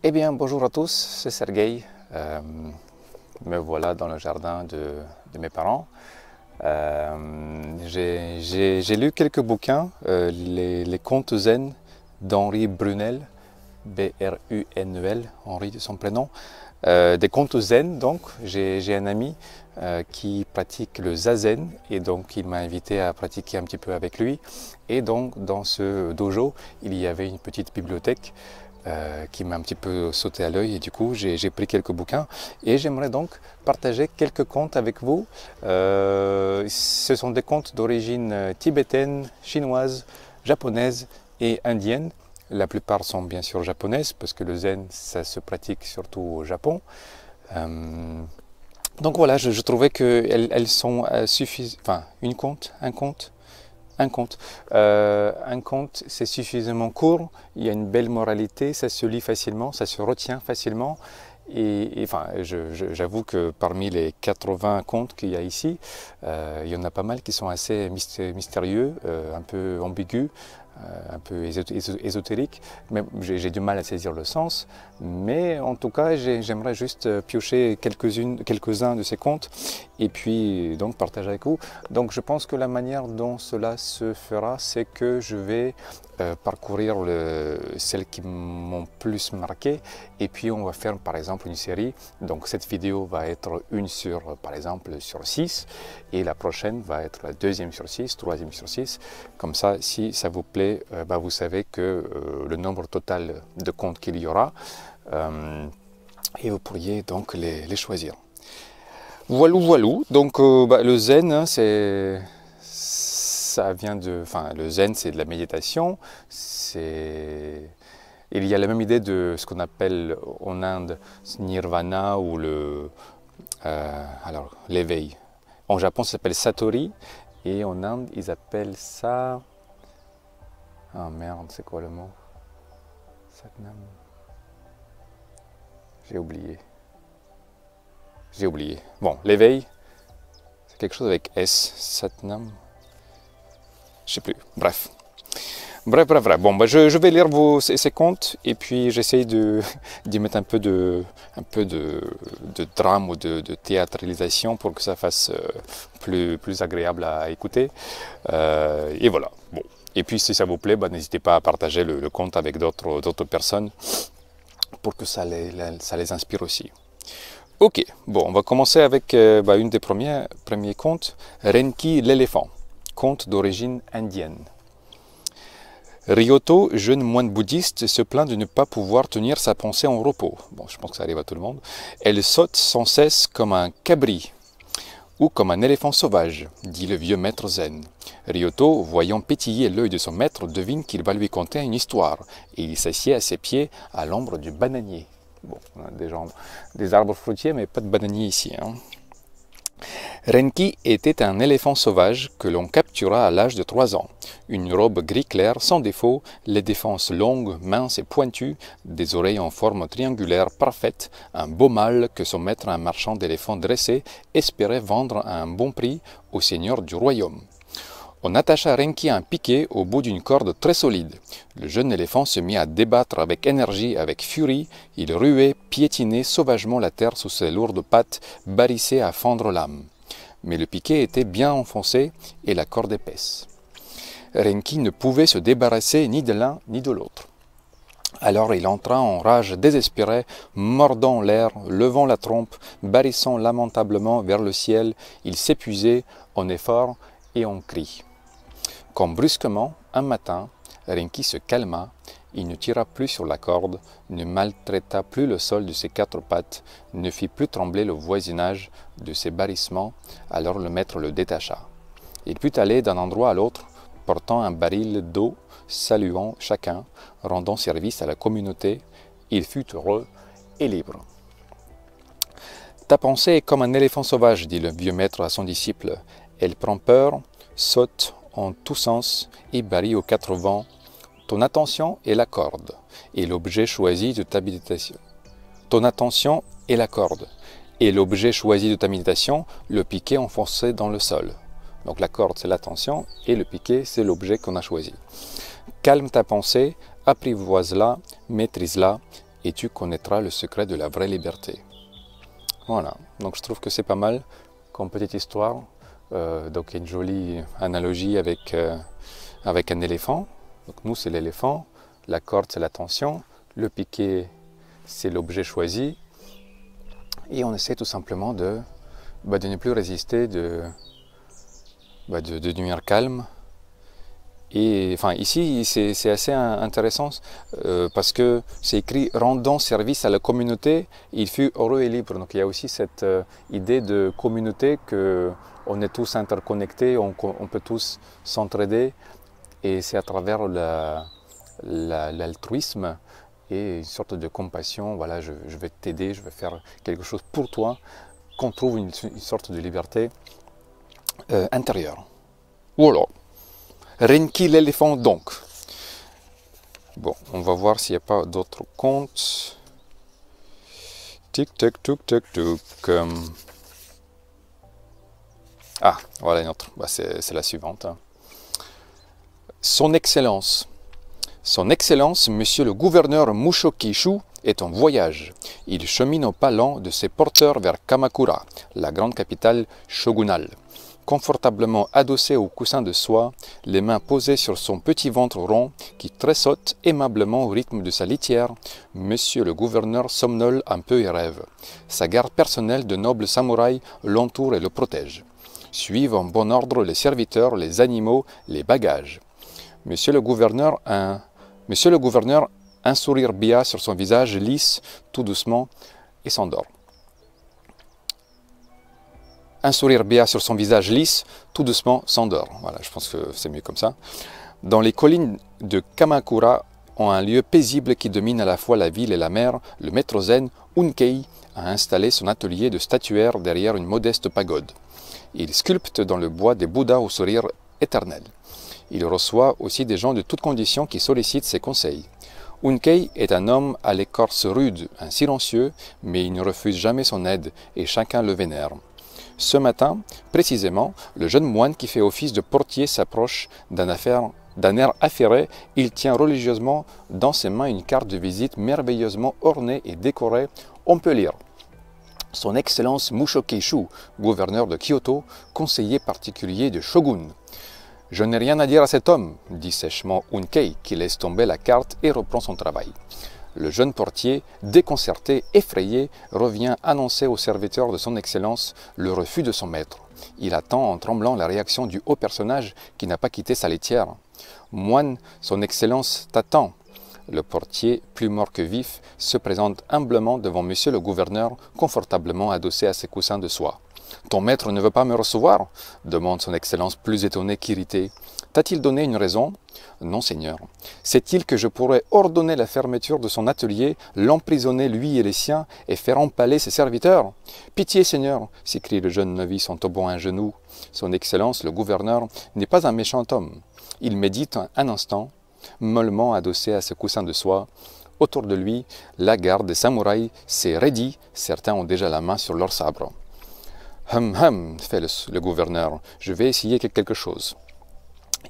Eh bien, bonjour à tous, c'est Sergueï. Me voilà dans le jardin de mes parents. J'ai lu quelques bouquins, les contes zen d'Henri Brunel, B-R-U-N-E-L, Henri de son prénom. Des contes zen, donc j'ai un ami qui pratique le zazen et donc il m'a invité à pratiquer un petit peu avec lui. Et donc dans ce dojo, il y avait une petite bibliothèque qui m'a un petit peu sauté à l'œil et du coup j'ai pris quelques bouquins et j'aimerais donc partager quelques contes avec vous. Ce sont des contes d'origine tibétaine, chinoise, japonaise et indienne. La plupart sont bien sûr japonaises parce que le zen ça se pratique surtout au Japon. Donc voilà, je trouvais qu'elles sont suffisantes. Enfin, un conte, c'est suffisamment court, il y a une belle moralité, ça se lit facilement, ça se retient facilement. Enfin, j'avoue que parmi les 80 contes qu'il y a ici, il y en a pas mal qui sont assez mystérieux, un peu ambigus, un peu ésotériques. J'ai du mal à saisir le sens, mais en tout cas, j'aimerais juste piocher quelques-uns de ces contes et puis donc partager avec vous. Donc je pense que la manière dont cela se fera, c'est que je vais parcourir celles qui m'ont plus marqué et puis on va faire par exemple une série. Donc cette vidéo va être une sur par exemple sur 6 et la prochaine va être la deuxième sur 6, troisième sur 6. Comme ça, si ça vous plaît, vous savez que le nombre total de contes qu'il y aura et vous pourriez donc les choisir. Voilou. Donc le zen, hein, ça vient de, enfin le zen c'est de la méditation. Il y a la même idée de ce qu'on appelle en Inde nirvana ou alors l'éveil. En Japon ça s'appelle satori et en Inde ils appellent ça, ah merde c'est quoi le mot? Satnam. J'ai oublié. Bon, l'éveil, c'est quelque chose avec S, Satnam, je sais plus, bref. Bon, je vais lire ces contes et puis j'essaye d'y mettre un peu de drame ou de théâtralisation pour que ça fasse plus agréable à écouter. Et voilà. Bon. Et puis si ça vous plaît, n'hésitez pas à partager le conte avec d'autres personnes pour que ça les inspire aussi. Ok, bon, on va commencer avec une des premiers contes, Renki l'éléphant, conte d'origine indienne. Ryoto, jeune moine bouddhiste, se plaint de ne pas pouvoir tenir sa pensée en repos. Bon, je pense que ça arrive à tout le monde. Elle saute sans cesse comme un cabri ou comme un éléphant sauvage, dit le vieux maître zen. Ryoto, voyant pétiller l'œil de son maître, devine qu'il va lui conter une histoire et il s'assied à ses pieds à l'ombre du bananier. Bon, on a des arbres fruitiers, mais pas de bananiers ici. Hein. Renki était un éléphant sauvage que l'on captura à l'âge de 3 ans. Une robe gris clair sans défaut, les défenses longues, minces et pointues, des oreilles en forme triangulaire parfaite, un beau mâle que son maître, un marchand d'éléphants dressés, espérait vendre à un bon prix au seigneur du royaume. On attacha Renki à un piquet au bout d'une corde très solide. Le jeune éléphant se mit à débattre avec énergie, avec furie. Il ruait, piétinait sauvagement la terre sous ses lourdes pattes, barrissait à fendre l'âme. Mais le piquet était bien enfoncé et la corde épaisse. Renki ne pouvait se débarrasser ni de l'un ni de l'autre. Alors il entra en rage désespérée, mordant l'air, levant la trompe, barrissant lamentablement vers le ciel. Il s'épuisait en efforts et en cris. Quand brusquement, un matin, Renki se calma, il ne tira plus sur la corde, ne maltraita plus le sol de ses 4 pattes, ne fit plus trembler le voisinage de ses barrissements, alors le maître le détacha. Il put aller d'un endroit à l'autre, portant un baril d'eau, saluant chacun, rendant service à la communauté. Il fut heureux et libre. Ta pensée est comme un éléphant sauvage, dit le vieux maître à son disciple. Elle prend peur, saute en tous sens et barille aux 4 vents. Ton attention est la corde et l'objet choisi de ta méditation. Ton attention est la corde et l'objet choisi de ta méditation, le piquet enfoncé dans le sol. Donc la corde c'est l'attention et le piquet c'est l'objet qu'on a choisi. Calme ta pensée, apprivoise-la, maîtrise-la, et tu connaîtras le secret de la vraie liberté. Voilà, donc je trouve que c'est pas mal comme petite histoire. Donc il y a une jolie analogie avec un éléphant. Donc nous c'est l'éléphant, la corde c'est la tension, le piquet c'est l'objet choisi. Et on essaie tout simplement de ne plus résister, de devenir calme. Et enfin ici c'est assez intéressant parce que c'est écrit rendant service à la communauté, il fut heureux et libre. Donc il y a aussi cette idée de communauté, que on est tous interconnectés, on peut tous s'entraider, et c'est à travers l'altruisme et une sorte de compassion. Voilà, je vais t'aider, je vais faire quelque chose pour toi, qu'on trouve une sorte de liberté intérieure. Voilà. Renki l'éléphant donc. Bon, on va voir s'il n'y a pas d'autres contes. Tic tac tic tac tic. Ah, voilà une autre. C'est la suivante. Son Excellence. Son Excellence, Monsieur le gouverneur Mushoki-shu, est en voyage. Il chemine au pas lent de ses porteurs vers Kamakura, la grande capitale shogunale. Confortablement adossé au coussin de soie, les mains posées sur son petit ventre rond qui tressaute aimablement au rythme de sa litière, Monsieur le gouverneur somnole un peu et rêve. Sa garde personnelle de nobles samouraïs l'entoure et le protège. Suivent en bon ordre les serviteurs, les animaux, les bagages. Monsieur le gouverneur, un sourire béat sur son visage lisse tout doucement et s'endort. Un sourire béat sur son visage lisse, tout doucement s'endort. Voilà, je pense que c'est mieux comme ça. Dans les collines de Kamakura, en un lieu paisible qui domine à la fois la ville et la mer, le maître zen Unkei a installé son atelier de statuaire derrière une modeste pagode. Il sculpte dans le bois des bouddhas au sourire éternel. Il reçoit aussi des gens de toutes conditions qui sollicitent ses conseils. Unkei est un homme à l'écorce rude, un silencieux, mais il ne refuse jamais son aide et chacun le vénère. Ce matin, précisément, le jeune moine qui fait office de portier s'approche d'un air affairé. Il tient religieusement dans ses mains une carte de visite merveilleusement ornée et décorée. On peut lire « Son Excellence Mushoki-shu, gouverneur de Kyoto, conseiller particulier de Shogun ». « Je n'ai rien à dire à cet homme, dit sèchement Unkei, qui laisse tomber la carte et reprend son travail. Le jeune portier, déconcerté, effrayé, revient annoncer au serviteur de son Excellence le refus de son maître. Il attend en tremblant la réaction du haut personnage qui n'a pas quitté sa laitière. « Moine, son Excellence t'attend !» Le portier, plus mort que vif, se présente humblement devant monsieur le gouverneur, confortablement adossé à ses coussins de soie. « Ton maître ne veut pas me recevoir ?» demande son Excellence plus étonné qu'irrité. « T'a-t-il donné une raison ?»« Non, Seigneur. Sait-il que je pourrais ordonner la fermeture de son atelier, l'emprisonner lui et les siens, et faire empaler ses serviteurs ?»« Pitié, Seigneur !» s'écrie le jeune novice en tombant à genoux. Son Excellence, le gouverneur, n'est pas un méchant homme. Il médite un instant, mollement adossé à ce coussin de soie. Autour de lui, la garde des samouraïs s'est raidie, certains ont déjà la main sur leur sabre. Hum, fait le gouverneur, je vais essayer quelque chose.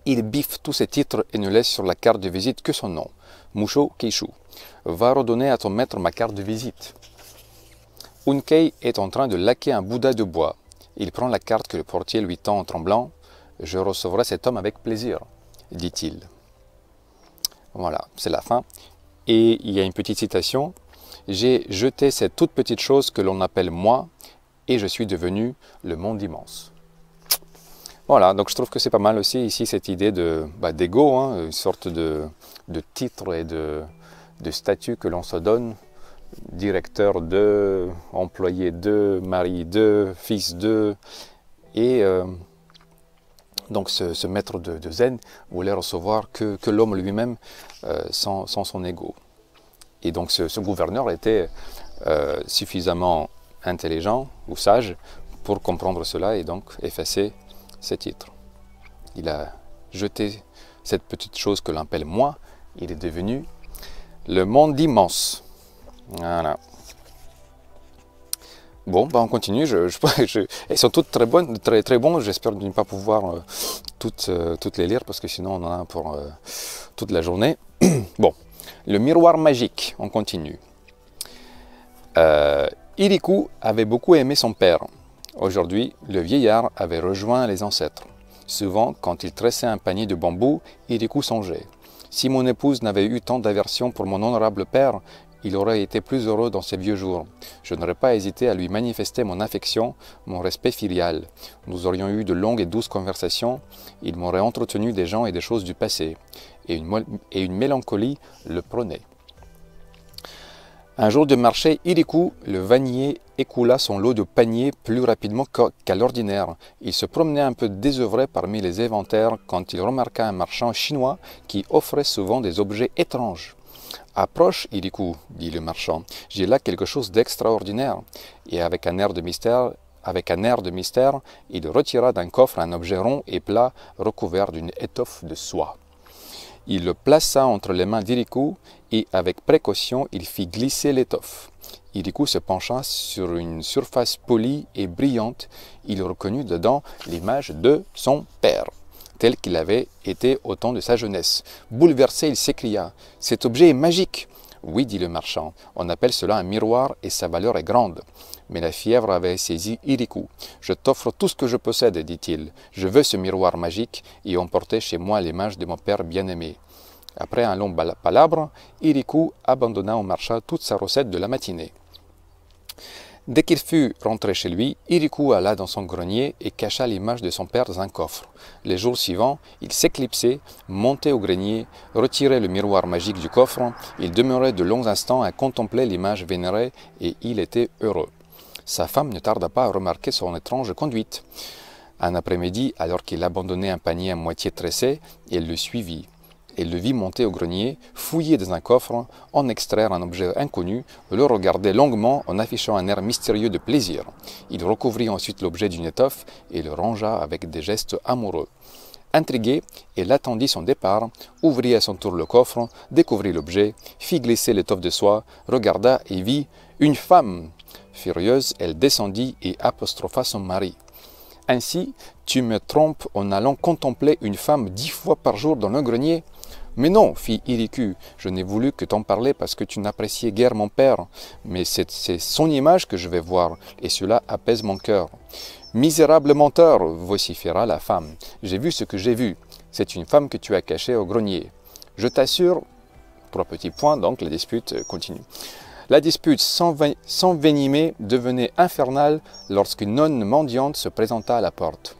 Il biffe tous ses titres et ne laisse sur la carte de visite que son nom, Mushoki-shu. Va redonner à ton maître ma carte de visite. Unkei est en train de laquer un bouddha de bois. Il prend la carte que le portier lui tend en tremblant. Je recevrai cet homme avec plaisir, dit-il. Voilà, c'est la fin. Et il y a une petite citation. J'ai jeté cette toute petite chose que l'on appelle moi, et je suis devenu le monde immense. Voilà, donc je trouve que c'est pas mal aussi ici cette idée d'ego, hein, une sorte de titre et de statut que l'on se donne, directeur de, employé de, mari de, fils de, et donc ce maître de zen voulait recevoir que l'homme lui-même sans son ego. Et donc ce gouverneur était suffisamment intelligent ou sage pour comprendre cela et donc effacer ces titres. Il a jeté cette petite chose que l'on appelle moi, il est devenu le monde immense. Voilà. Bon, on continue. Elles sont toutes très bonnes, très bonnes. J'espère ne pas pouvoir toutes les lire parce que sinon on en a pour toute la journée. Bon, le miroir magique, on continue. Iriku avait beaucoup aimé son père. Aujourd'hui, le vieillard avait rejoint les ancêtres. Souvent, quand il tressait un panier de bambou, Iriku songeait. Si mon épouse n'avait eu tant d'aversion pour mon honorable père, il aurait été plus heureux dans ses vieux jours. Je n'aurais pas hésité à lui manifester mon affection, mon respect filial. Nous aurions eu de longues et douces conversations. Il m'aurait entretenu des gens et des choses du passé. Et une mélancolie le prenait. Un jour de marché, Iriku, le vannier, écoula son lot de paniers plus rapidement qu'à l'ordinaire. Il se promenait un peu désœuvré parmi les inventaires quand il remarqua un marchand chinois qui offrait souvent des objets étranges. « Approche, Iriku, dit le marchand, j'ai là quelque chose d'extraordinaire. » Et avec un air de mystère, il retira d'un coffre un objet rond et plat recouvert d'une étoffe de soie. Il le plaça entre les mains d'Iriku et avec précaution, il fit glisser l'étoffe. Iriku se pencha sur une surface polie et brillante. Il reconnut dedans l'image de son père, tel qu'il avait été au temps de sa jeunesse. Bouleversé, il s'écria « Cet objet est magique !»« Oui, dit le marchand, on appelle cela un miroir et sa valeur est grande. » Mais la fièvre avait saisi Iriku. « Je t'offre tout ce que je possède, dit-il. Je veux ce miroir magique et emporter chez moi l'image de mon père bien-aimé. » Après un long palabre, Iriku abandonna au marchand toute sa recette de la matinée. Dès qu'il fut rentré chez lui, Iriku alla dans son grenier et cacha l'image de son père dans un coffre. Les jours suivants, il s'éclipsait, montait au grenier, retirait le miroir magique du coffre. Il demeurait de longs instants à contempler l'image vénérée et il était heureux. Sa femme ne tarda pas à remarquer son étrange conduite. Un après-midi, alors qu'il abandonnait un panier à moitié tressé, elle le suivit. Elle le vit monter au grenier, fouiller dans un coffre, en extraire un objet inconnu, le regarder longuement en affichant un air mystérieux de plaisir. Il recouvrit ensuite l'objet d'une étoffe et le rangea avec des gestes amoureux. Intriguée, elle attendit son départ, ouvrit à son tour le coffre, découvrit l'objet, fit glisser l'étoffe de soie, regarda et vit une femme. Furieuse, elle descendit et apostropha son mari. « Ainsi, tu me trompes en allant contempler une femme 10 fois par jour dans le grenier ?» « Mais non, fit Iriku, je n'ai voulu que t'en parler parce que tu n'appréciais guère mon père, mais c'est son image que je vais voir, et cela apaise mon cœur. »« Misérable menteur, vociféra la femme, j'ai vu ce que j'ai vu, c'est une femme que tu as cachée au grenier. Je t'assure, 3 petits points, donc la dispute continue. La dispute s'envenimait, devenait infernale lorsqu'une nonne mendiante se présenta à la porte.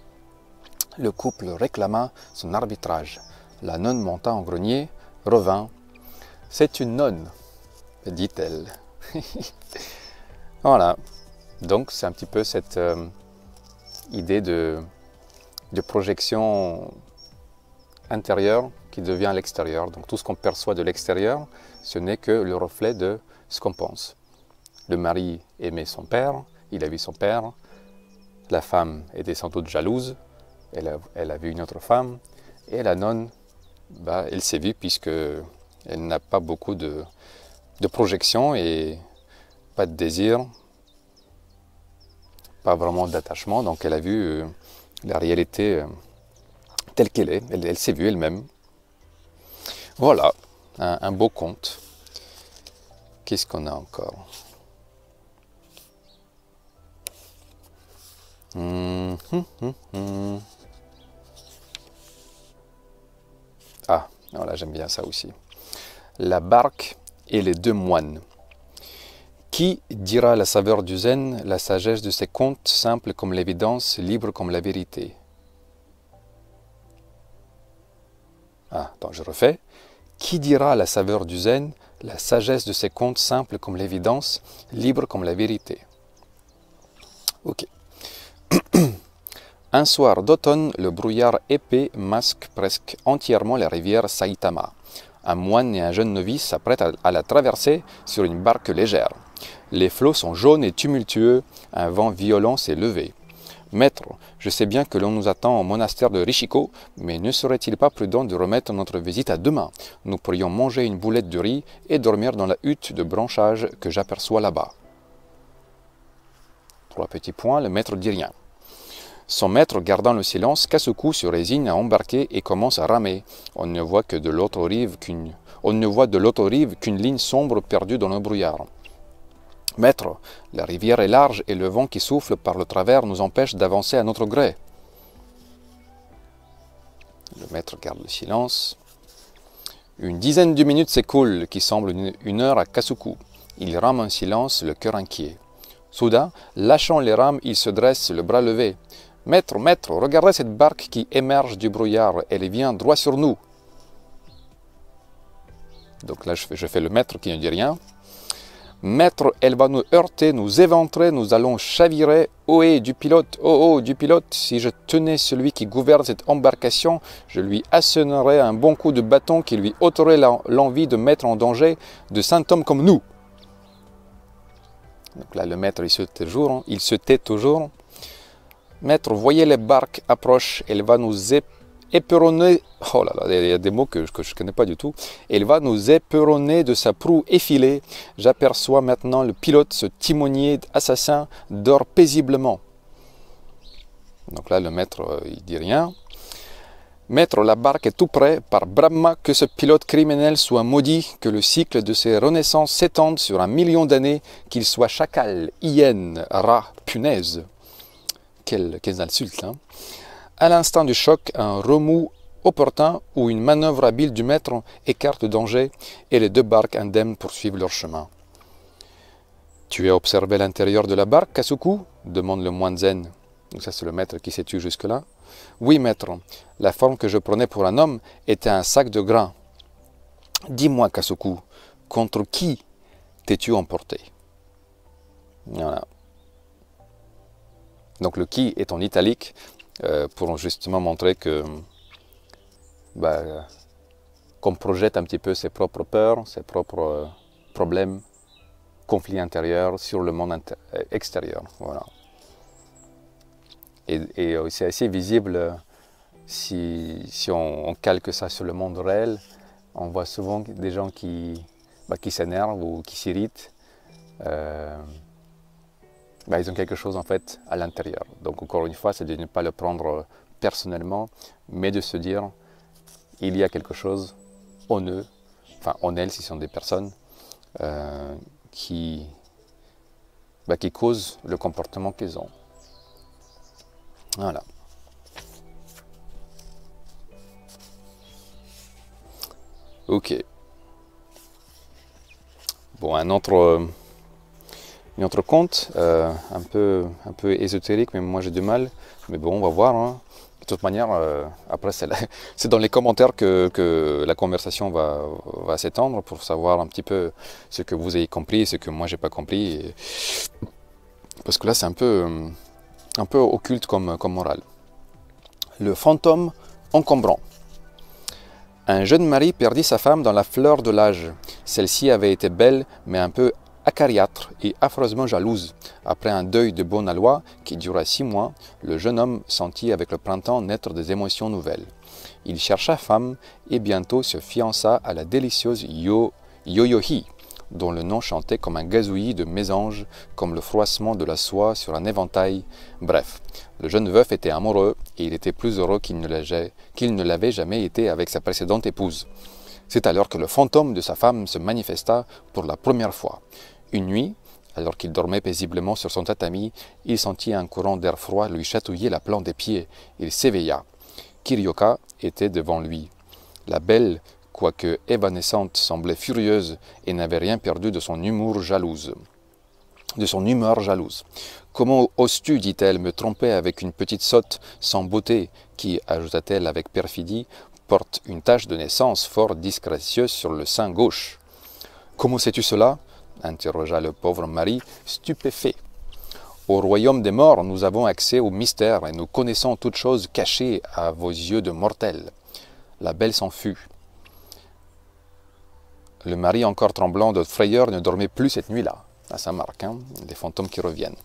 Le couple réclama son arbitrage. La nonne monta en grenier, revint. « C'est une nonne, dit-elle. » Voilà. Donc, c'est un petit peu cette idée de projection intérieure qui devient l'extérieur. Donc, tout ce qu'on perçoit de l'extérieur, ce n'est que le reflet de ce qu'on pense. Le mari aimait son père, il a vu son père. La femme était sans doute jalouse, elle a vu une autre femme. Et la nonne, elle s'est vue puisqu'elle n'a pas beaucoup de projection et pas de désir, pas vraiment d'attachement. Donc elle a vu la réalité telle qu'elle est. Elle s'est vue elle-même. Voilà, un beau conte. Qu'est-ce qu'on a encore? Ah, voilà, j'aime bien ça aussi. La barque et les 2 moines. Qui dira la saveur du zen, la sagesse de ses contes, simple comme l'évidence, libre comme la vérité? Ah, attends, je refais. Qui dira la saveur du zen, la sagesse de ses contes, simple comme l'évidence, libre comme la vérité? Ok. Un soir d'automne, le brouillard épais masque presque entièrement la rivière Saitama. Un moine et un jeune novice s'apprêtent à la traverser sur une barque légère. Les flots sont jaunes et tumultueux, un vent violent s'est levé. « Maître, je sais bien que l'on nous attend au monastère de Rishiko, mais ne serait-il pas prudent de remettre notre visite à demain? Nous pourrions manger une boulette de riz et dormir dans la hutte de branchage que j'aperçois là-bas. » 3 petits points, le maître dit rien. Son maître, gardant le silence, Kasuku se résigne à embarquer et commence à ramer. On ne voit de l'autre rive qu'une ligne sombre perdue dans le brouillard. Maître, la rivière est large et le vent qui souffle par le travers nous empêche d'avancer à notre gré. Le maître garde le silence. Une dizaine de minutes s'écoulent, qui semblent une heure à Kasuku. Il rame en silence, le cœur inquiet. Soudain, lâchant les rames, il se dresse, le bras levé. « Maître, maître, regardez cette barque qui émerge du brouillard, elle vient droit sur nous. » Donc là, je fais le maître qui ne dit rien. « Maître, elle va nous heurter, nous éventrer, nous allons chavirer. Ohé, du pilote, oh, du pilote, si je tenais celui qui gouverne cette embarcation, je lui assonnerais un bon coup de bâton qui lui ôterait l'envie de mettre en danger de saints hommes comme nous. » Donc là, le maître, il se tait toujours. « Maître, voyez les barques approchent, elle va nous éperonner. » Oh là là, il y a des mots que je ne connais pas du tout. « Elle va nous éperonner de sa proue effilée. J'aperçois maintenant le pilote, ce timonier assassin, dort paisiblement. » Donc là, le maître, il dit rien. « Maître, la barque est tout près. Par Brahma, que ce pilote criminel soit maudit, que le cycle de ses renaissances s'étende sur 1 million d'années, qu'il soit chacal, hyène, rat, punaise. » Quelles insultes, hein. À l'instant du choc, un remous opportun ou une manœuvre habile du maître écarte le danger et les deux barques indemnes poursuivent leur chemin. « Tu as observé l'intérieur de la barque, Kasuku ?» demande le moine zen. Donc ça, c'est le maître qui s'est tué jusque-là. « Oui, maître. La forme que je prenais pour un homme était un sac de grains. Dis-moi, Kasuku, contre qui t'es-tu emporté ?» Voilà. Donc le qui est en italique pour justement montrer que qu'on projette un petit peu ses propres peurs, ses propres problèmes, conflits intérieurs sur le monde extérieur. Voilà. Et c'est assez visible si on calque ça sur le monde réel. On voit souvent des gens qui s'énervent ou qui s'irritent. Ils ont quelque chose en fait à l'intérieur. Donc encore une fois, c'est de ne pas le prendre personnellement, mais de se dire il y a quelque chose en eux, enfin en elles si ce sont des personnes, qui causent le comportement qu'ils ont. Voilà. Ok. Bon, un autre conte, un peu ésotérique, mais moi j'ai du mal. Mais bon, on va voir. Hein. De toute manière, après, c'est dans les commentaires que la conversation va s'étendre pour savoir un petit peu ce que vous avez compris et ce que moi j'ai pas compris. Parce que là, c'est un peu occulte comme morale. Le fantôme encombrant. Un jeune mari perdit sa femme dans la fleur de l'âge. Celle-ci avait été belle, mais un peu acariâtre et affreusement jalouse. Après un deuil de bon aloi qui dura 6 mois, le jeune homme sentit avec le printemps naître des émotions nouvelles. Il chercha femme et bientôt se fiança à la délicieuse Yoyohi, dont le nom chantait comme un gazouillis de mésange, comme le froissement de la soie sur un éventail. Bref, le jeune veuf était amoureux et il était plus heureux qu'il ne l'avait jamais été avec sa précédente épouse. C'est alors que le fantôme de sa femme se manifesta pour la première fois. Une nuit, alors qu'il dormait paisiblement sur son tatami, il sentit un courant d'air froid lui chatouiller la plante des pieds. Il s'éveilla. Kiryoka était devant lui. La belle, quoique évanescente, semblait furieuse et n'avait rien perdu de son humeur jalouse. Comment oses-tu, dit-elle, me tromper avec une petite sotte sans beauté qui, ajouta-t-elle avec perfidie, porte une tache de naissance fort disgracieuse sur le sein gauche. « Comment sais-tu cela ?» interrogea le pauvre mari, stupéfait. « Au royaume des morts, nous avons accès au mystère et nous connaissons toutes choses cachées à vos yeux de mortels. » La belle s'en fut. Le mari, encore tremblant de frayeur, ne dormait plus cette nuit-là. À sa marque, hein, des fantômes qui reviennent.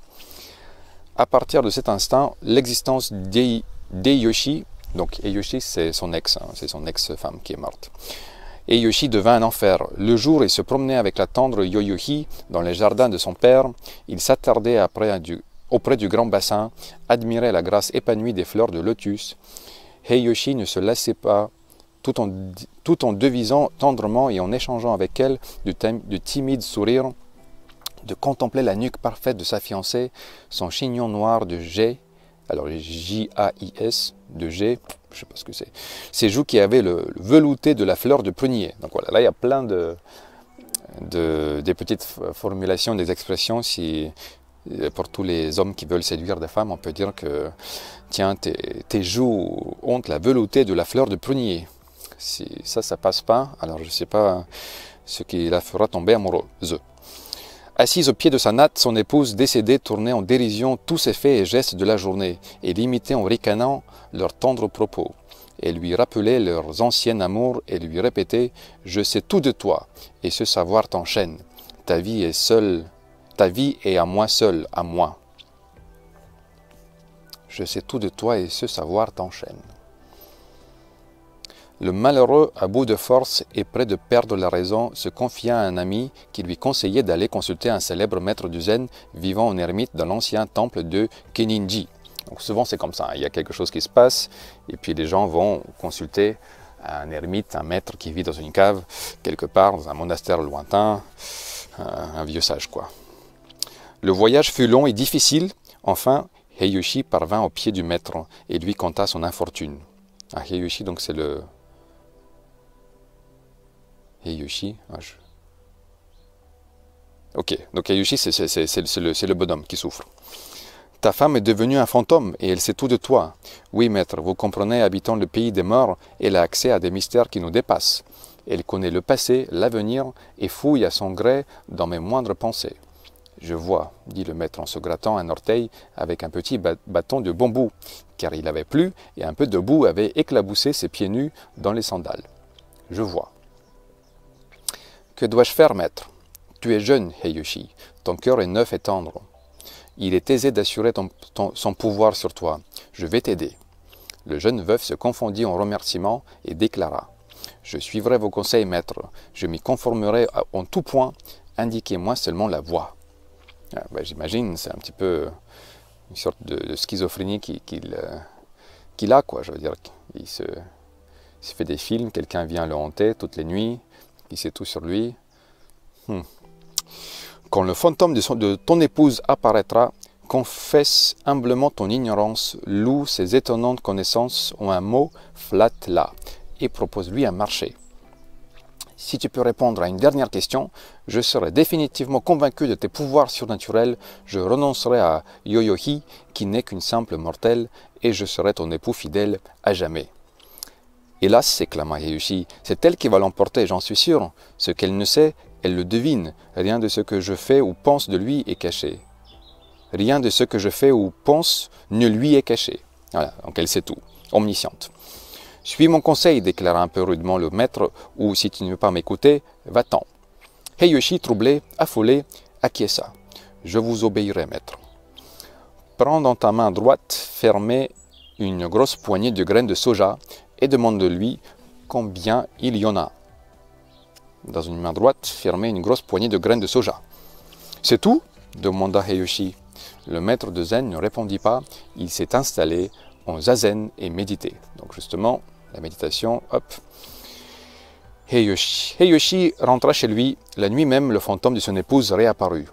À partir de cet instant, l'existence d'Eiyoshi, donc Eiyoshi c'est son ex, hein, c'est son ex-femme qui est morte. Eiyoshi devint un enfer. Le jour, il se promenait avec la tendre Yoyohi dans les jardins de son père. Il s'attardait auprès du grand bassin, admirait la grâce épanouie des fleurs de lotus. Eiyoshi ne se lassait pas, tout en devisant tendrement et en échangeant avec elle de timides sourires, de contempler la nuque parfaite de sa fiancée, son chignon noir de jais, alors J-A-I-S, de jais, je ne sais pas ce que c'est, ses joues qui avaient le velouté de la fleur de prunier. Donc voilà, là il y a plein des petites formulations, des expressions. Pour tous les hommes qui veulent séduire des femmes, on peut dire que tiens, tes joues ont la velouté de la fleur de prunier. Si ça passe pas, alors je ne sais pas ce qui la fera tomber amoureuse. Assise au pied de sa natte, son épouse décédée tournait en dérision tous ses faits et gestes de la journée et l'imitait en ricanant leurs tendres propos. Elle lui rappelait leurs anciens amours et lui répétait « Je sais tout de toi, et ce savoir t'enchaîne. Ta vie est à moi seul, à moi. Je sais tout de toi, et ce savoir t'enchaîne. » Le malheureux, à bout de force et près de perdre la raison, se confia à un ami qui lui conseillait d'aller consulter un célèbre maître du zen vivant en ermite dans l'ancien temple de Kenninji. Donc souvent c'est comme ça, il y a quelque chose qui se passe et puis les gens vont consulter un ermite, un maître qui vit dans une cave, quelque part, dans un monastère lointain, un vieux sage quoi. Le voyage fut long et difficile. Enfin, Heiyoshi parvint au pied du maître et lui conta son infortune. Ah, Heiyoshi, donc c'est le... Heiyoshi, Ok, donc Heiyoshi, c'est le bonhomme qui souffre. Ta femme est devenue un fantôme et elle sait tout de toi. Oui, maître, vous comprenez, habitant le pays des morts, elle a accès à des mystères qui nous dépassent. Elle connaît le passé, l'avenir et fouille à son gré dans mes moindres pensées. Je vois, dit le maître en se grattant un orteil avec un petit bâton de bambou, car il avait plu et un peu de boue avait éclaboussé ses pieds nus dans les sandales. Je vois. Que dois-je faire, maître? Tu es jeune, Heiyoshi, ton cœur est neuf et tendre. Il est aisé d'assurer son pouvoir sur toi. Je vais t'aider. Le jeune veuf se confondit en remerciements et déclara « Je suivrai vos conseils, maître. Je m'y conformerai en tout point. Indiquez-moi seulement la voie. » J'imagine, c'est un petit peu une sorte de schizophrénie qu'il a, quoi. Je veux dire, il se fait des films, quelqu'un vient le hanter toutes les nuits, il sait tout sur lui. Quand le fantôme de ton épouse apparaîtra, confesse humblement ton ignorance, loue ses étonnantes connaissances en un mot, flatte-la et propose-lui un marché. Si tu peux répondre à une dernière question, je serai définitivement convaincu de tes pouvoirs surnaturels, je renoncerai à Yoyohi, qui n'est qu'une simple mortelle, et je serai ton époux fidèle à jamais. Hélas, s'éclama Heiyoshi, c'est elle qui va l'emporter, j'en suis sûr. Ce qu'elle ne sait, elle le devine. Rien de ce que je fais ou pense de lui est caché. Rien de ce que je fais ou pense ne lui est caché. Voilà, donc elle sait tout, omnisciente. Suis mon conseil, déclara un peu rudement le maître, ou si tu ne veux pas m'écouter, va-t'en. Heiyoshi, troublé, affolé, acquiesça. Je vous obéirai, maître. Prends dans ta main droite fermée une grosse poignée de graines de soja et demande-lui combien il y en a. Dans une main droite fermée une grosse poignée de graines de soja. C'est tout? Demanda Heiyoshi. Le maître de zen ne répondit pas, il s'est installé en zazen et médité. Donc justement, la méditation, hop. Heiyoshi rentra chez lui. La nuit même, le fantôme de son épouse réapparut.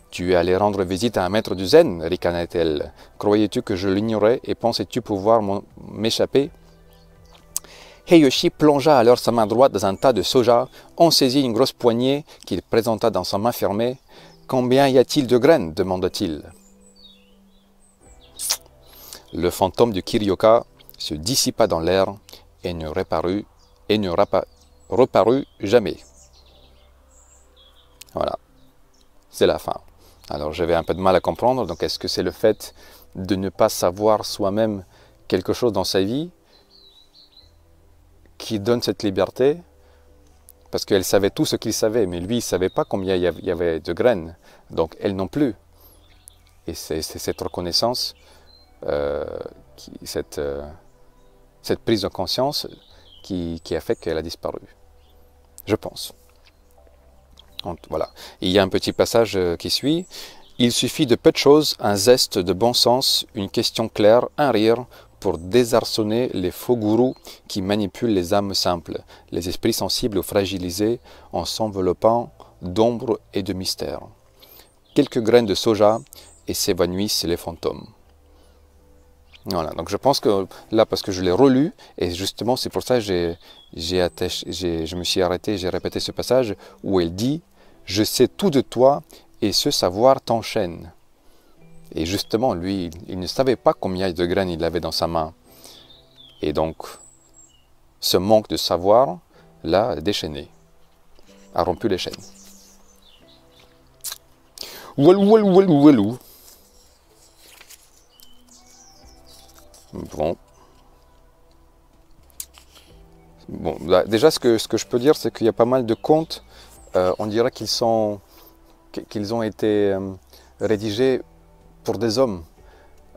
« Tu es allé rendre visite à un maître du zen » ricana-t-elle. « Croyais-tu que je l'ignorais et pensais-tu pouvoir m'échapper » Heiyoshi plongea alors sa main droite dans un tas de soja, en saisit une grosse poignée qu'il présenta dans sa main fermée. « Combien y a-t-il de graines » demanda-t-il. Le fantôme du Kiryoka se dissipa dans l'air et ne reparut jamais. Voilà, c'est la fin. Alors j'avais un peu de mal à comprendre, donc est-ce que c'est le fait de ne pas savoir soi-même quelque chose dans sa vie qui donne cette liberté? Parce qu'elle savait tout ce qu'il savait, mais lui il ne savait pas combien il y avait de graines, donc elle non plus. Et c'est cette reconnaissance, cette prise de conscience qui a fait qu'elle a disparu, je pense. Donc, voilà. Et il y a un petit passage qui suit. Il suffit de peu de choses, un zeste de bon sens, une question claire, un rire, pour désarçonner les faux gourous qui manipulent les âmes simples, les esprits sensibles ou fragilisés en s'enveloppant d'ombre et de mystère. quelques graines de soja et s'évanouissent les fantômes. Voilà, donc je pense que là, parce que je l'ai relu, et justement c'est pour ça que je me suis arrêté, j'ai répété ce passage où elle dit « Je sais tout de toi et ce savoir t'enchaîne ». Et justement, lui, il ne savait pas combien de graines il avait dans sa main. Et donc, ce manque de savoir l'a déchaîné, a rompu les chaînes. Walou, walou, walou, walou. Bon, déjà ce que je peux dire, c'est qu'il y a pas mal de contes, on dirait qu'ils ont été rédigés pour des hommes.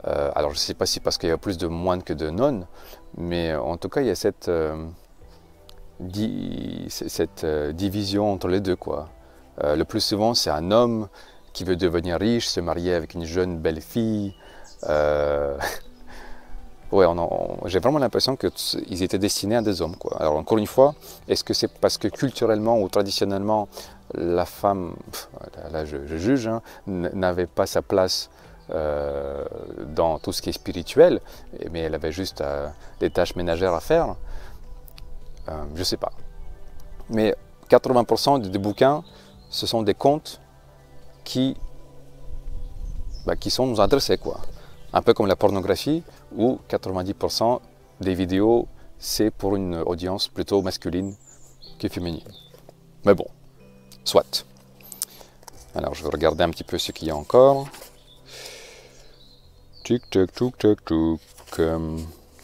Alors je ne sais pas si parce qu'il y a plus de moines que de nonnes, mais en tout cas il y a cette division entre les deux, quoi. Le plus souvent c'est un homme qui veut devenir riche, se marier avec une jeune belle fille. Ouais, j'ai vraiment l'impression qu'ils étaient destinés à des hommes, quoi. Alors encore une fois, est-ce que c'est parce que culturellement ou traditionnellement la femme, là je juge, hein, n'avait pas sa place dans tout ce qui est spirituel, mais elle avait juste des tâches ménagères à faire? Je ne sais pas. Mais 80% des bouquins, ce sont des contes qui sont nous adressés, quoi. Un peu comme la pornographie, où 90% des vidéos, c'est pour une audience plutôt masculine que féminine. Mais bon, soit. Alors, je vais regarder un petit peu ce qu'il y a encore. Tic, tac, touc, tac, touc.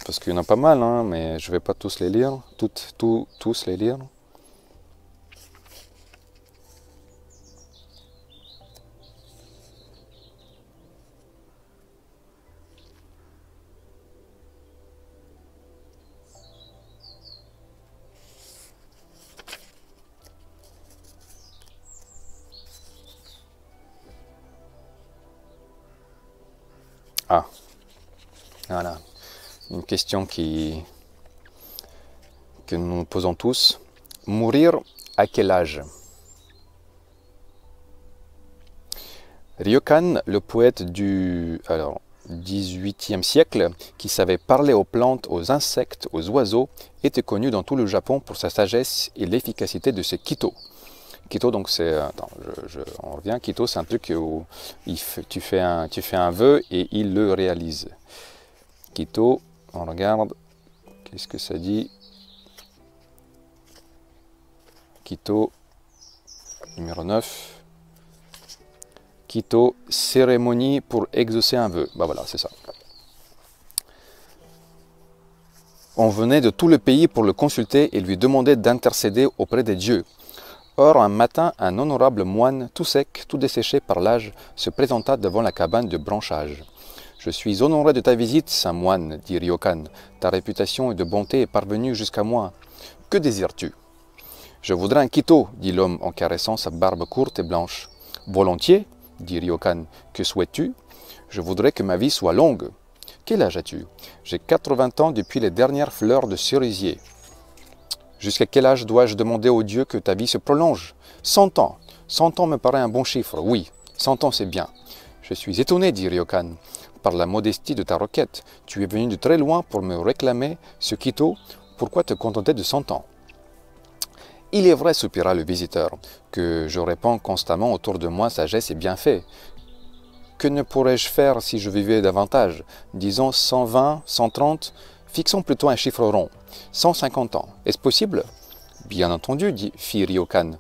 Parce qu'il y en a pas mal, hein, mais je ne vais pas tous les lire. Tous les lire. Ah, voilà, une question que nous nous posons tous. Mourir à quel âge? Ryokan, le poète du 18e siècle, qui savait parler aux plantes, aux insectes, aux oiseaux, était connu dans tout le Japon pour sa sagesse et l'efficacité de ses kito. Kito, donc c'est, on revient, Kito, c'est un truc où tu fais un vœu et il le réalise. Kito, on regarde, qu'est-ce que ça dit? Kito, numéro 9. Kito, cérémonie pour exaucer un vœu. Bah voilà, c'est ça. On venait de tout le pays pour le consulter et lui demander d'intercéder auprès des dieux. Or, un matin, un honorable moine, tout sec, tout desséché par l'âge, se présenta devant la cabane de branchage. « Je suis honoré de ta visite, saint moine, dit Ryokan. Ta réputation et de bonté est parvenue jusqu'à moi. Que désires-tu » ? « Je voudrais un kito, dit l'homme en caressant sa barbe courte et blanche. « Volontiers, dit Ryokan. Que souhaites-tu ? Je voudrais que ma vie soit longue. Quel âge as-tu ? J'ai 80 ans depuis les dernières fleurs de cerisier. Jusqu'à quel âge dois-je demander au Dieu que ta vie se prolonge ? 100 ans. 100 ans me paraît un bon chiffre. Oui, 100 ans c'est bien. Je suis étonné, dit Ryokan, par la modestie de ta requête. Tu es venu de très loin pour me réclamer ce kito. Pourquoi te contenter de 100 ans ? Il est vrai, soupira le visiteur, que je répands constamment autour de moi sagesse et bienfaits. Que ne pourrais-je faire si je vivais davantage ? Disons 120, 130, fixons plutôt un chiffre rond. 150 ans, est-ce possible ? Bien entendu, fit Ryokan.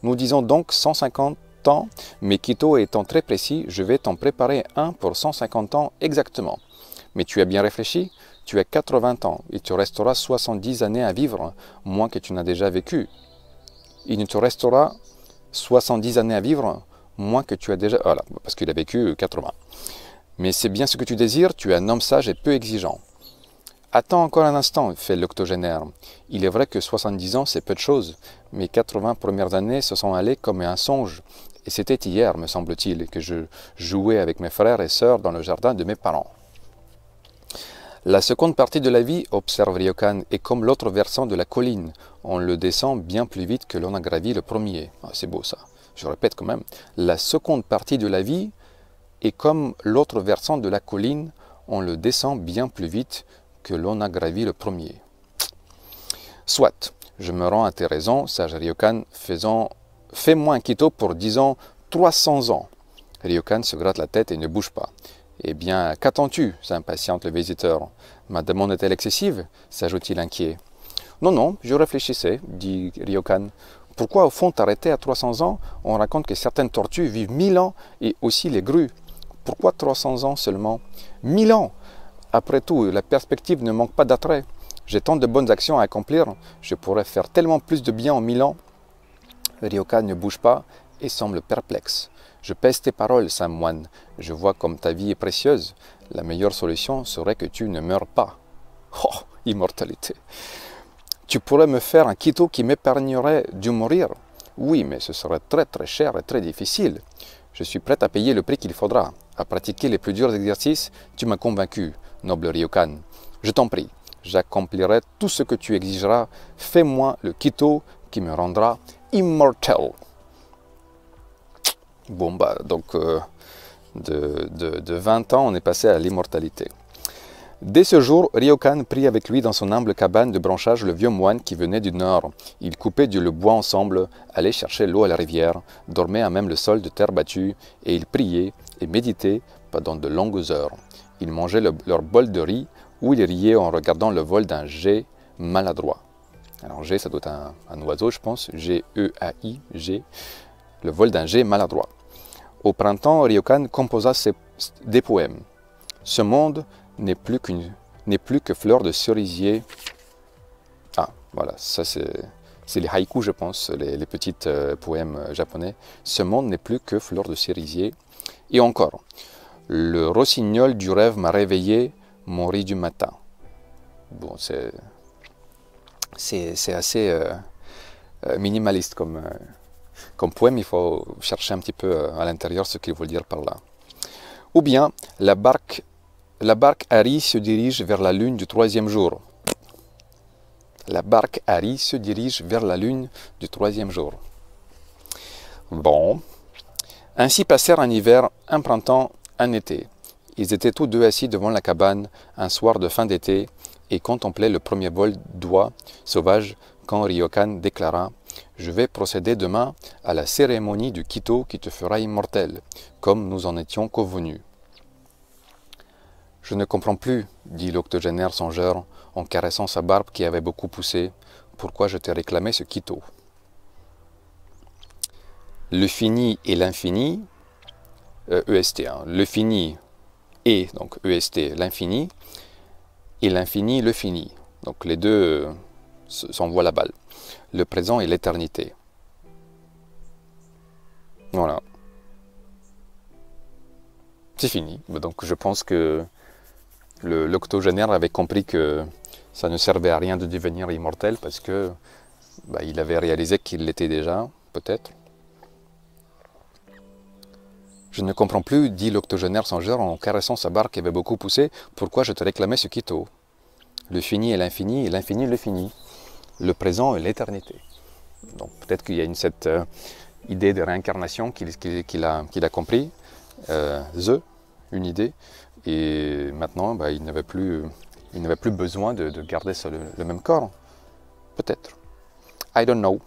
Nous disons donc 150 ans, mais Kito étant très précis, je vais t'en préparer un pour 150 ans exactement. Mais tu as bien réfléchi ? Tu as 80 ans, il te restera 70 années à vivre, moins que tu n'as déjà vécu. Il ne te restera 70 années à vivre, moins que tu as déjà... Voilà, parce qu'il a vécu 80. Mais c'est bien ce que tu désires, tu es un homme sage et peu exigeant. Attends encore un instant, fait l'octogénaire. Il est vrai que 70 ans, c'est peu de choses, mais 80 premières années se sont allées comme un songe. Et c'était hier, me semble-t-il, que je jouais avec mes frères et sœurs dans le jardin de mes parents. La seconde partie de la vie, observe Ryokan, est comme l'autre versant de la colline. On le descend bien plus vite que l'on a gravi le premier. Ah, c'est beau ça. je répète quand même, la seconde partie de la vie est comme l'autre versant de la colline, on le descend bien plus vite que l'on a gravi le premier. Soit, je me rends à tes raisons, sage Ryokan, fais-moi un Quito pour, disons, 300 ans. Ryokan se gratte la tête et ne bouge pas. Eh bien, qu'attends-tu s'impatiente le visiteur. Ma demande est-elle excessive s'ajoute-t-il inquiet. Non, non, je réfléchissais, dit Ryokan. Pourquoi au fond t'arrêter à 300 ans? On raconte que certaines tortues vivent 1000 ans et aussi les grues. Pourquoi 300 ans seulement? 1000 ans! Après tout, la perspective ne manque pas d'attrait. J'ai tant de bonnes actions à accomplir, je pourrais faire tellement plus de bien en 1000 ans. Ryokan ne bouge pas et semble perplexe. Je pèse tes paroles, saint moine. Je vois comme ta vie est précieuse. La meilleure solution serait que tu ne meurs pas. Oh, immortalité! Tu pourrais me faire un Quito qui m'épargnerait de mourir? Oui, mais ce serait très très cher et très difficile. Je suis prêt à payer le prix qu'il faudra. À pratiquer les plus durs exercices, tu m'as convaincu, noble Ryokan. Je t'en prie, j'accomplirai tout ce que tu exigeras. Fais-moi le Quito qui me rendra immortel. Bon, bah, donc, de 20 ans, on est passé à l'immortalité. Dès ce jour, Ryokan prit avec lui dans son humble cabane de branchage le vieux moine qui venait du nord. Ils coupaient le bois ensemble, allaient chercher l'eau à la rivière, dormaient à même le sol de terre battue, et ils priaient et méditaient pendant de longues heures. Ils mangeaient leur bol de riz, ou ils riaient en regardant le vol d'un geai maladroit. Alors geai, ça doit être un oiseau, je pense, G-E-A-I, geai, le vol d'un geai maladroit. Au printemps, Ryokan composa des poèmes. Ce monde n'est plus que fleurs de cerisier. Ah, voilà, ça c'est les haïkus, je pense, les petits poèmes japonais. Ce monde n'est plus que fleurs de cerisier. Et encore, le rossignol du rêve m'a réveillé, mon riz du matin. Bon, c'est assez minimaliste comme poème. Il faut chercher un petit peu à l'intérieur ce qu'il veut dire par là. Ou bien, la barque Harry se dirige vers la lune du 3e jour. La barque Harry se dirige vers la lune du 3e jour. Bon. Ainsi passèrent un hiver, un printemps, un été. Ils étaient tous deux assis devant la cabane, un soir de fin d'été, et contemplaient le premier vol d'oies sauvages quand Ryokan déclara « Je vais procéder demain à la cérémonie du Quito qui te fera immortel, comme nous en étions convenus. » Je ne comprends plus, dit l'octogénaire songeur, en caressant sa barbe qui avait beaucoup poussé, pourquoi je t'ai réclamé ce Quito. Le fini et l'infini, EST, hein, le fini et, donc EST, l'infini, et l'infini, le fini. Donc les deux s'envoient la balle. Le présent et l'éternité. Voilà. C'est fini. Donc je pense que l'octogénaire avait compris que ça ne servait à rien de devenir immortel parce que il avait réalisé qu'il l'était déjà, peut-être. Je ne comprends plus, dit l'octogénaire songeur en caressant sa barbe qui avait beaucoup poussé, pourquoi je te réclamais ce Quito. Le fini et l'infini le fini. Le présent et l'éternité. Donc peut-être qu'il y a cette idée de réincarnation qu'il a compris, une idée, et maintenant il n'avait plus besoin de garder le même corps. Peut-être. I don't know.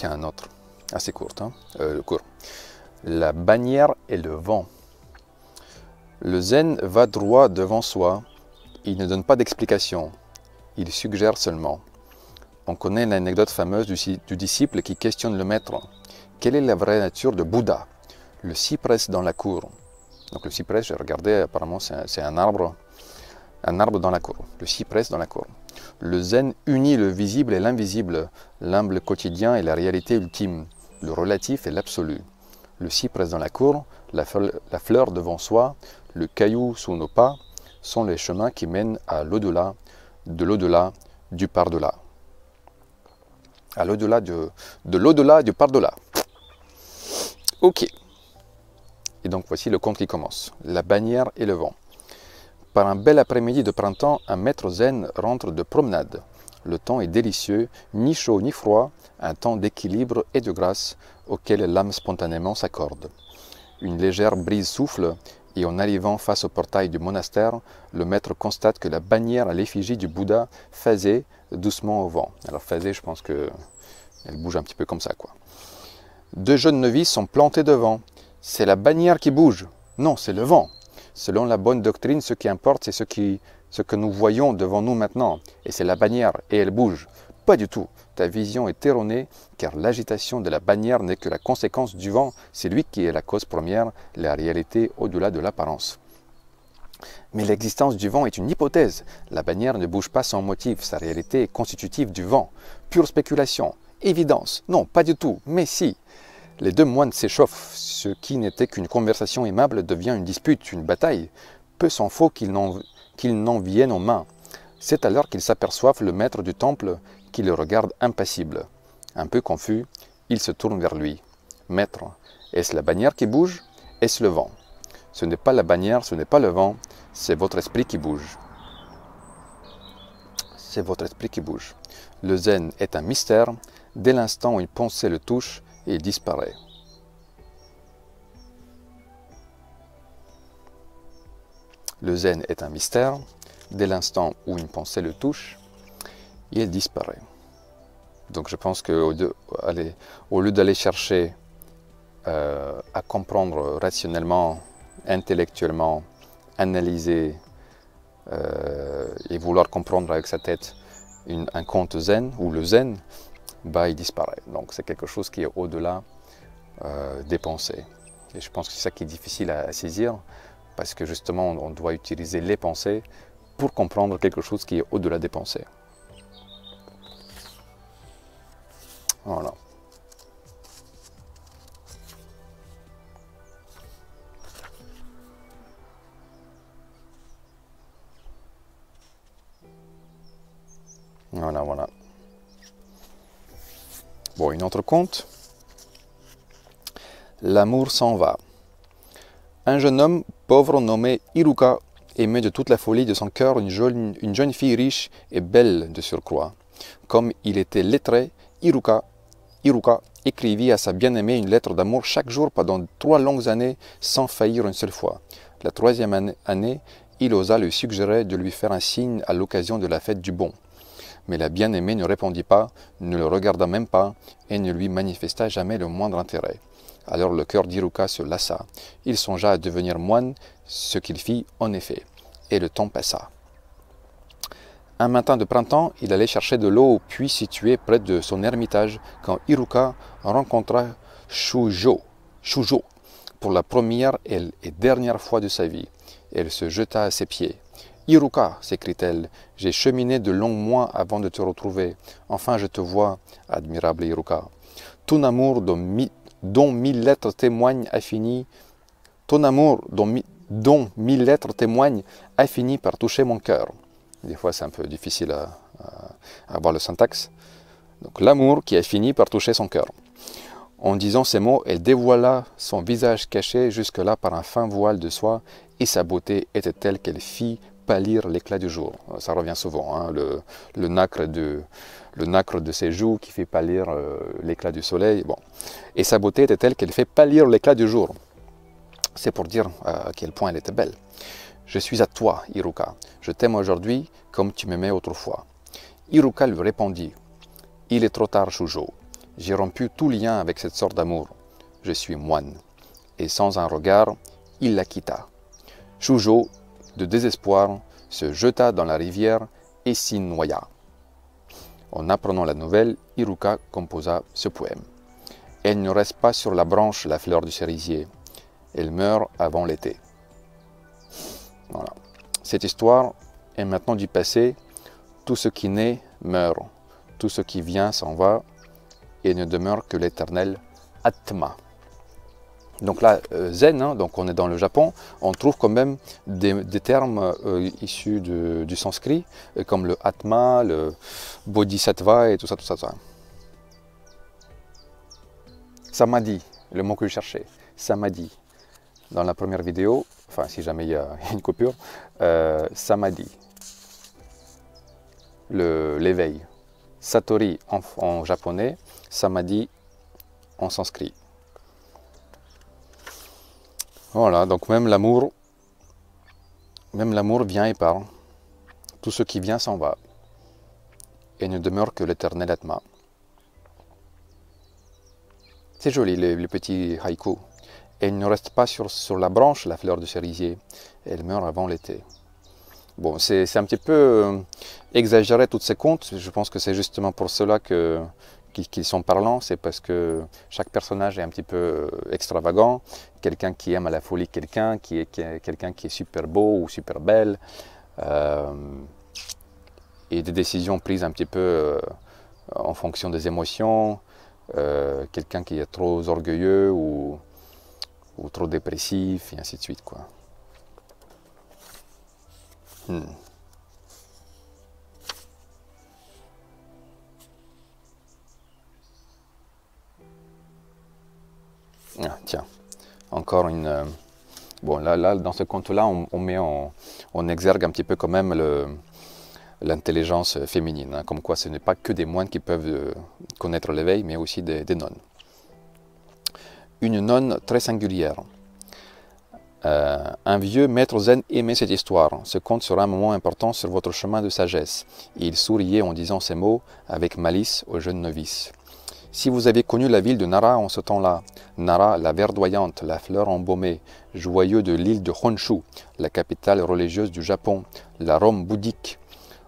Un autre, assez court, court. La bannière et le vent. Le zen va droit devant soi, il ne donne pas d'explication, il suggère seulement. On connaît l'anecdote fameuse du disciple qui questionne le maître. Quelle est la vraie nature de Bouddha? Le cyprès dans la cour. Donc le cyprès, j'ai regardé, apparemment c'est un arbre dans la cour, le cyprès dans la cour. Le zen unit le visible et l'invisible, l'humble quotidien et la réalité ultime, le relatif et l'absolu. Le cyprès dans la cour, la fleur devant soi, le caillou sous nos pas, sont les chemins qui mènent à l'au-delà, de l'au-delà, du par-delà. à l'au-delà de l'au-delà du par-delà. Ok. Et donc voici le conte qui commence. La bannière et le vent. Par un bel après-midi de printemps, un maître zen rentre de promenade. Le temps est délicieux, ni chaud ni froid, un temps d'équilibre et de grâce auquel l'âme spontanément s'accorde. Une légère brise souffle, et en arrivant face au portail du monastère, le maître constate que la bannière à l'effigie du Bouddha faisait doucement au vent. Alors faisait, je pense qu'elle bouge un petit peu comme ça, quoi. Deux jeunes novices sont plantés devant. C'est la bannière qui bouge. Non, c'est le vent. Selon la bonne doctrine, ce qui importe, c'est ce que nous voyons devant nous maintenant. Et c'est la bannière, et elle bouge. Pas du tout. Ta vision est erronée, car l'agitation de la bannière n'est que la conséquence du vent. C'est lui qui est la cause première, la réalité au-delà de l'apparence. Mais l'existence du vent est une hypothèse. La bannière ne bouge pas sans motif. Sa réalité est constitutive du vent. Pure spéculation. Évidence. Non, pas du tout. Mais si. Les deux moines s'échauffent. Ce qui n'était qu'une conversation aimable devient une dispute, une bataille. Peu s'en faut qu'ils n'en viennent aux mains. C'est alors qu'ils s'aperçoivent le maître du temple qui le regarde impassible. Un peu confus, il se tourne vers lui. « Maître, est-ce la bannière qui bouge? Est-ce le vent? Ce n'est pas la bannière, ce n'est pas le vent, c'est votre esprit qui bouge. C'est votre esprit qui bouge. Le zen est un mystère. Dès l'instant où une pensée le touche, il disparaît. » Le zen est un mystère. Dès l'instant où une pensée le touche, il disparaît. Donc je pense qu'au lieu d'aller chercher à comprendre rationnellement, intellectuellement, analyser et vouloir comprendre avec sa tête un conte zen ou le zen, bah, il disparaît. Donc c'est quelque chose qui est au-delà des pensées. Et je pense que c'est ça qui est difficile à saisir, parce que justement on doit utiliser les pensées pour comprendre quelque chose qui est au-delà des pensées. Voilà. Voilà. Bon, une autre conte. L'amour s'en va. Un jeune homme pauvre nommé Iruka aimait de toute la folie de son cœur une jeune fille riche et belle de surcroît. Comme il était lettré, Iruka écrivit à sa bien-aimée une lettre d'amour chaque jour pendant 3 longues années sans faillir une seule fois. La 3e année, il osa lui suggérer de lui faire un signe à l'occasion de la fête du bon. Mais la bien-aimée ne répondit pas, ne le regarda même pas et ne lui manifesta jamais le moindre intérêt. Alors le cœur d'Iruka se lassa. Il songea à devenir moine, ce qu'il fit en effet. Et le temps passa. Un matin de printemps, il allait chercher de l'eau au puits situé près de son ermitage quand Iruka rencontra Shujo pour la première et dernière fois de sa vie. Elle se jeta à ses pieds. « Iruka » s'écrie-t-elle, « j'ai cheminé de longs mois avant de te retrouver. Enfin je te vois, admirable Iruka. Ton amour dont 1000 lettres témoignent a fini par toucher mon cœur. » Des fois, c'est un peu difficile à avoir le syntaxe. Donc, l'amour qui a fini par toucher son cœur. En disant ces mots, elle dévoila son visage caché jusque-là par un fin voile de soie, et sa beauté était telle qu'elle fit pâlir l'éclat du jour. Ça revient souvent, hein, le nacre de ses joues qui fait pâlir l'éclat du soleil. Bon. Et sa beauté était telle qu'elle fait pâlir l'éclat du jour. C'est pour dire à quel point elle était belle. Je suis à toi, Iruka. Je t'aime aujourd'hui comme tu m'aimais autrefois. Iruka lui répondit. Il est trop tard, Shujo. J'ai rompu tout lien avec cette sorte d'amour. Je suis moine. Et sans un regard, il la quitta. Shujo, de désespoir, se jeta dans la rivière et s'y noya. En apprenant la nouvelle, Iruka composa ce poème. Elle ne reste pas sur la branche la fleur du cerisier. Elle meurt avant l'été. Voilà. Cette histoire est maintenant du passé. Tout ce qui naît meurt. Tout ce qui vient s'en va et ne demeure que l'éternel Atma. Donc là, zen, hein, donc on est dans le Japon, on trouve quand même des termes issus du sanskrit, comme le Atma, le Bodhisattva et tout ça. Samadhi, le mot que je cherchais. Samadhi. Dans la première vidéo, enfin si jamais il y a une coupure, Samadhi. L'éveil. Satori en japonais, Samadhi en sanskrit. Voilà, donc même l'amour vient et part. Tout ce qui vient s'en va. Et ne demeure que l'éternel Atma. C'est joli les petits haïkus. Et il ne reste pas sur la branche la fleur de cerisier. Elle meurt avant l'été. Bon, c'est un petit peu exagéré toutes ces contes. Je pense que c'est justement pour cela qu'ils sont parlants. C'est parce que chaque personnage est un petit peu extravagant. Quelqu'un qui aime à la folie quelqu'un, quelqu'un qui est super beau ou super belle. Et des décisions prises un petit peu en fonction des émotions. Quelqu'un qui est trop orgueilleux ou trop dépressif, et ainsi de suite, quoi. Ah, tiens, encore une... Bon, là, dans ce conte-là, on met en exergue un petit peu quand même l'intelligence féminine, hein, comme quoi ce n'est pas que des moines qui peuvent connaître l'éveil, mais aussi des nonnes. Une nonne très singulière. Un vieux maître zen aimait cette histoire. Ce conte sera un moment important sur votre chemin de sagesse. Et il souriait en disant ces mots avec malice aux jeunes novices. Si vous avez connu la ville de Nara en ce temps-là, Nara, la verdoyante, la fleur embaumée, joyeux de l'île de Honshu, la capitale religieuse du Japon, la Rome bouddhique.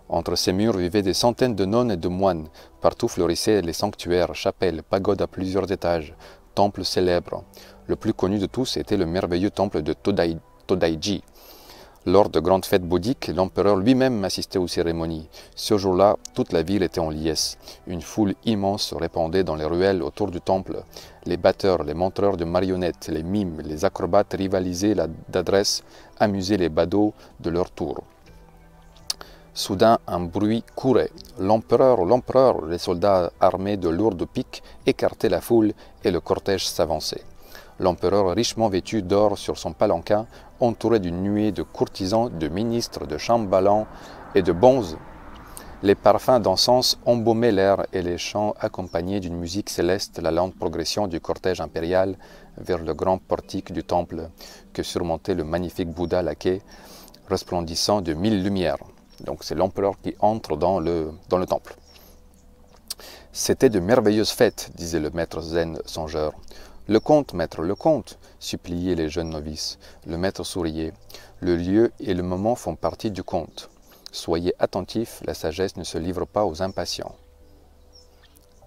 Entre ces murs vivaient des centaines de nonnes et de moines. Partout fleurissaient les sanctuaires, chapelles, pagodes à plusieurs étages, temples célèbres. Le plus connu de tous était le merveilleux temple de Todaiji. Lors de grandes fêtes bouddhiques, l'empereur lui-même assistait aux cérémonies. Ce jour-là, toute la ville était en liesse. Une foule immense se répandait dans les ruelles autour du temple. Les batteurs, les montreurs de marionnettes, les mimes, les acrobates rivalisaient d'adresse, amusaient les badauds de leur tour. Soudain, un bruit courait. L'empereur, les soldats armés de lourdes piques écartaient la foule et le cortège s'avançait. L'empereur, richement vêtu d'or sur son palanquin, entouré d'une nuée de courtisans, de ministres, de chambellans et de bonzes. Les parfums d'encens embaumaient l'air et les chants accompagnaient d'une musique céleste la lente progression du cortège impérial vers le grand portique du temple que surmontait le magnifique Bouddha laquais, resplendissant de 1000 lumières. Donc c'est l'empereur qui entre dans le temple. C'était de merveilleuses fêtes, disait le maître zen songeur. Le comte, maître, le comte, suppliaient les jeunes novices. Le maître souriait. Le lieu et le moment font partie du conte. Soyez attentifs, la sagesse ne se livre pas aux impatients.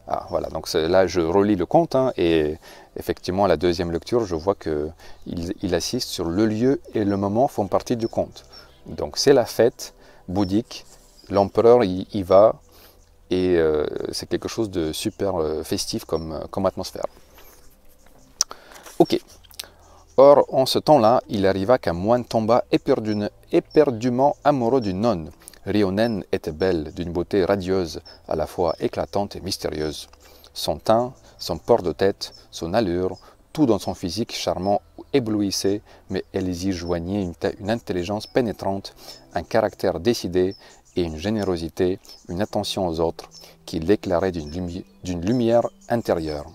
Ah, voilà, donc là je relis le conte, hein, et effectivement à la deuxième lecture, je vois qu'il assiste sur le lieu et le moment font partie du conte. Donc c'est la fête bouddhique, l'empereur y va, et c'est quelque chose de super festif comme atmosphère. Ok. Or, en ce temps-là, il arriva qu'un moine tomba éperdument amoureux d'une nonne. Ryonen était belle, d'une beauté radieuse, à la fois éclatante et mystérieuse. Son teint, son port de tête, son allure, tout dans son physique charmant éblouissait, mais elle y joignait une intelligence pénétrante, un caractère décidé et une générosité, une attention aux autres, qui l'éclairaient d'une lumière intérieure.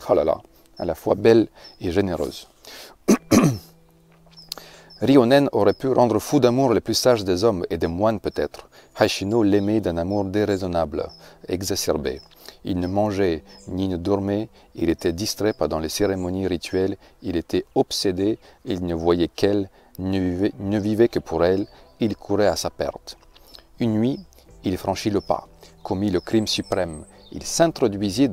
Oh là là, à la fois belle et généreuse. Ryonen aurait pu rendre fou d'amour les plus sages des hommes et des moines peut-être. Hashino l'aimait d'un amour déraisonnable, exacerbé. Il ne mangeait ni ne dormait, il était distrait pendant les cérémonies rituelles, il était obsédé, il ne voyait qu'elle, ne vivait que pour elle, il courait à sa perte. Une nuit, il franchit le pas, commit le crime suprême, il s'introduisit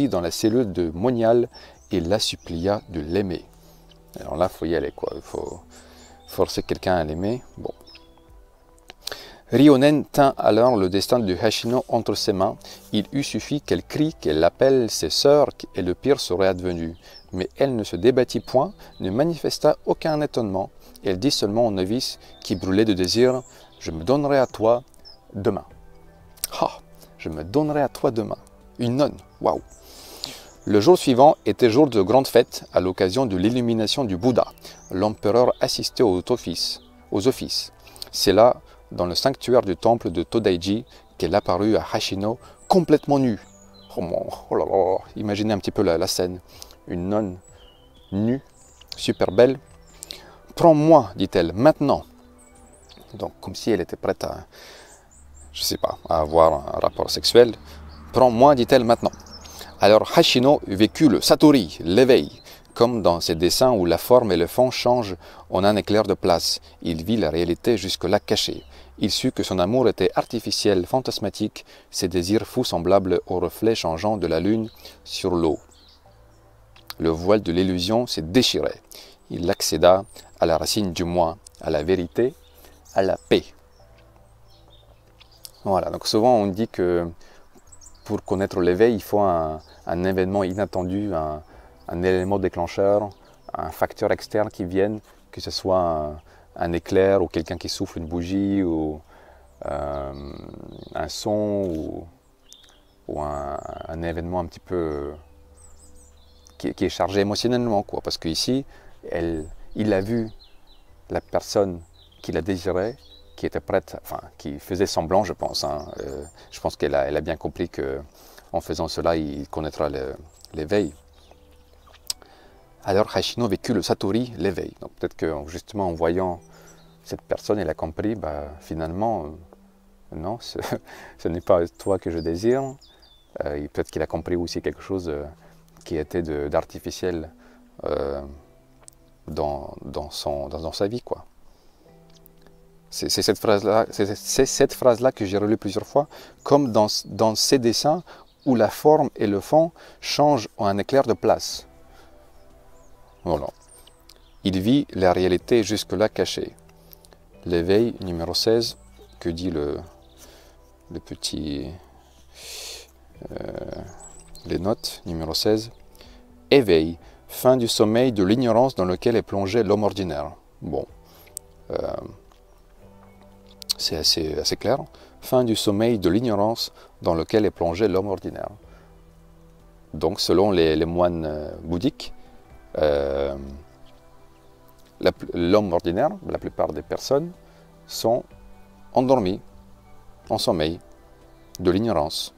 dans la cellule de Monial et la supplia de l'aimer. Alors là, il faut y aller, quoi. Il faut forcer quelqu'un à l'aimer. Bon. Ryonen tint alors le destin de Hashino entre ses mains. Il eût suffi qu'elle crie, qu'elle appelle ses sœurs, et le pire serait advenu. Mais elle ne se débattit point, ne manifesta aucun étonnement. Elle dit seulement au novice qui brûlait de désir « Je me donnerai à toi demain. » Ah, je me donnerai à toi demain. Une nonne, waouh. Le jour suivant était jour de grande fête à l'occasion de l'illumination du Bouddha. L'empereur assistait aux offices. C'est là, dans le sanctuaire du temple de Todaiji, qu'elle apparut à Hashino complètement nue. Oh là là, imaginez un petit peu la scène. Une nonne nue, super belle. « Prends-moi, dit-elle, maintenant !» Donc, comme si elle était prête à, je sais pas, à avoir un rapport sexuel. « Prends-moi, dit-elle, maintenant !» Alors Hashino vécut le Satori, l'éveil, comme dans ses dessins où la forme et le fond changent en un éclair de place. Il vit la réalité jusque-là cachée. Il sut que son amour était artificiel, fantasmatique, ses désirs fous semblables aux reflets changeants de la lune sur l'eau. Le voile de l'illusion s'est déchiré. Il accéda à la racine du moi, à la vérité, à la paix. Voilà, donc souvent on dit que pour connaître l'éveil, il faut un événement inattendu, un élément déclencheur, un facteur externe qui vienne, que ce soit un éclair ou quelqu'un qui souffle une bougie ou un son ou un événement un petit peu qui est chargé émotionnellement, quoi. Parce qu'ici, il a vu la personne qu'il a désirée, qui était prête, enfin, qui faisait semblant, je pense. Hein. Je pense qu'elle a bien compris qu'en faisant cela, il connaîtra l'éveil. Alors Hashino vécut le Satori, l'éveil. Donc peut-être que justement en voyant cette personne, elle a compris, bah, finalement, non, ce n'est pas toi que je désire. Peut-être qu'il a compris aussi quelque chose qui était d'artificiel dans sa vie, quoi. C'est cette phrase-là que j'ai relue plusieurs fois, comme dans ces dessins où la forme et le fond changent en un éclair de place. Voilà. Il vit la réalité jusque-là cachée. L'éveil numéro 16, que dit le petit... les notes, numéro 16. Éveil, fin du sommeil de l'ignorance dans lequel est plongé l'homme ordinaire. Bon. C'est assez clair. Fin du sommeil de l'ignorance dans lequel est plongé l'homme ordinaire. Donc, selon les moines bouddhiques, l'homme ordinaire, la plupart des personnes, sont endormis, en sommeil, de l'ignorance,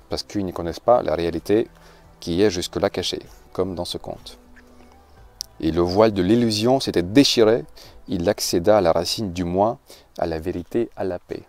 parce qu'ils ne connaissent pas la réalité qui est jusque-là cachée, comme dans ce conte. Et le voile de l'illusion s'était déchiré, il accéda à la racine du moi, à la vérité, à la paix.